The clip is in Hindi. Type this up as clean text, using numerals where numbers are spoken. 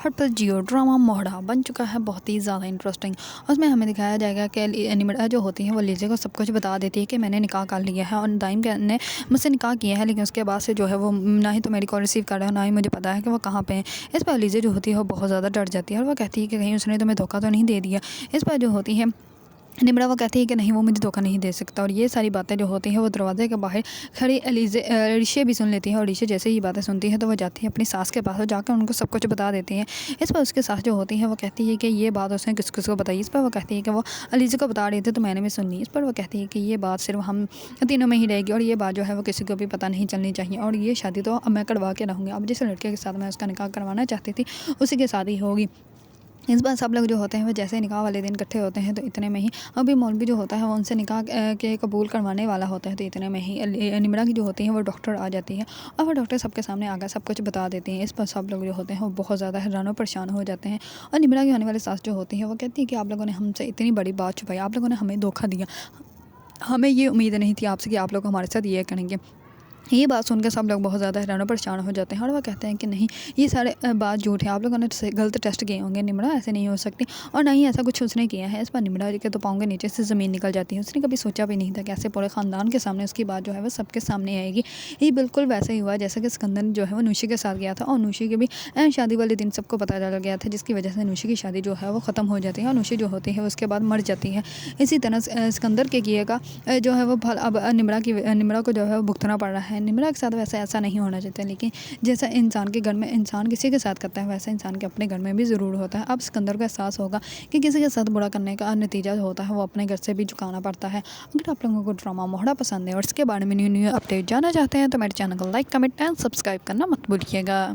हर पर जियो ड्रामा मोहड़ा बन चुका है बहुत ही ज़्यादा इंटरेस्टिंग। उसमें हमें दिखाया जाएगा कि निम्रा जो होती है वो लिज़ी को सब कुछ बता देती है कि मैंने निकाह कर लिया है और दाइम ने मुझसे निकाह किया है, लेकिन उसके बाद से जो है वो ना ही तो मेरी कॉल रिसीव कर रहा है, ना ही मुझे पता है कि वो कहाँ पे है। इस पर लिज़ी जो होती है वो बहुत ज़्यादा डर जाती है और वो कहती है कि कहीं उसने तुम्हें धोखा तो नहीं दे दिया। इस पर जो होती है निम्रा वो कहती है कि नहीं, वो मुझे धोखा नहीं दे सकता। और ये सारी बातें जो होती हैं वो दरवाजे के बाहर खड़ी ऋषि भी सुन लेती है और ऋषि जैसे ही बातें सुनती है तो वो जाती है अपनी सास के पास और जाकर उनको सब कुछ बता देती है। इस पर उसके सास जो होती है वो कहती है कि ये बात उसने किस किस को बताई। इस पर वो कहती है कि वो अलीज़ा को बता रही थी तो मैंने भी सुनी। इस पर वो कहती है कि ये बात सिर्फ हम तीनों में ही रहेगी और ये बात जो है वो किसी को भी पता नहीं चलनी चाहिए और ये शादी तो अब मैं करवा के रहूँगी। अब जिस लड़के के साथ मैं उसका निकाह करवाना चाहती थी उसी के साथ ही होगी। इस बार सब लोग जो होते हैं वो जैसे निकाह वाले दिन इकट्ठे होते हैं तो इतने में ही अभी मौलवी जो होता है वो उनसे निकाह के कबूल करवाने वाला होता है। तो इतने में ही निम्रा की जो होती है वो डॉक्टर आ जाती है और वो डॉक्टर सबके सामने आकर सब कुछ बता देती हैं। इस पर सब लोग जो होते हैं वो बहुत ज़्यादा हैरान और परेशान हो जाते हैं। और निम्रा की होने वाली सास जो होती है वो कहती है कि आप लोगों ने हमसे इतनी बड़ी बात छुपाई, आप लोगों ने हमें धोखा दिया, हमें ये उम्मीद नहीं थी आपसे कि आप लोग हमारे साथ ये करेंगे। ये बात सुनकर सब लोग बहुत ज़्यादा हैरान और परेशान हो जाते हैं और वो कहते हैं कि नहीं, ये सारे बात झूठ है, आप लोगों ने गलत टेस्ट किए होंगे, निम्रा ऐसे नहीं हो सकती और ना ही ऐसा कुछ उसने किया है। इस पर निम्रा के तो पाँव के नीचे से ज़मीन निकल जाती है। उसने कभी सोचा भी नहीं था कि ऐसे पूरे ख़ानदान के सामने उसकी बात जो है वो सबके सामने आएगी। ये बिल्कुल वैसे ही हुआ जैसे कि सिकंदर जो है वो नूशी के साथ गया था और नूशी के भी शादी वाले दिन सबको पता चल गया था, जिसकी वजह से नूशी की शादी जो है वो ख़त्म हो जाती है और नूशी जो होती है उसके बाद मर जाती है। इसी तरह सिकंदर के किए का जो है वो फल अब निम्रा को जो है वो भुगतना पड़ रहा है। निम्रा के साथ वैसे ऐसा नहीं होना चाहिए, लेकिन जैसा इंसान के घर में इंसान किसी के साथ करता है वैसा इंसान के अपने घर में भी ज़रूर होता है। अब सिकंदर को एहसास होगा कि किसी के साथ बुरा करने का नतीजा जो होता है वो अपने घर से भी चुकाना पड़ता है। अगर आप लोगों को ड्रामा मोहड़ा पसंद है और इसके बारे में न्यू अपडेट जानना चाहते हैं तो मेरे चैनल को लाइक, कमेंट एंड सब्सक्राइब करना मत भूलिएगा।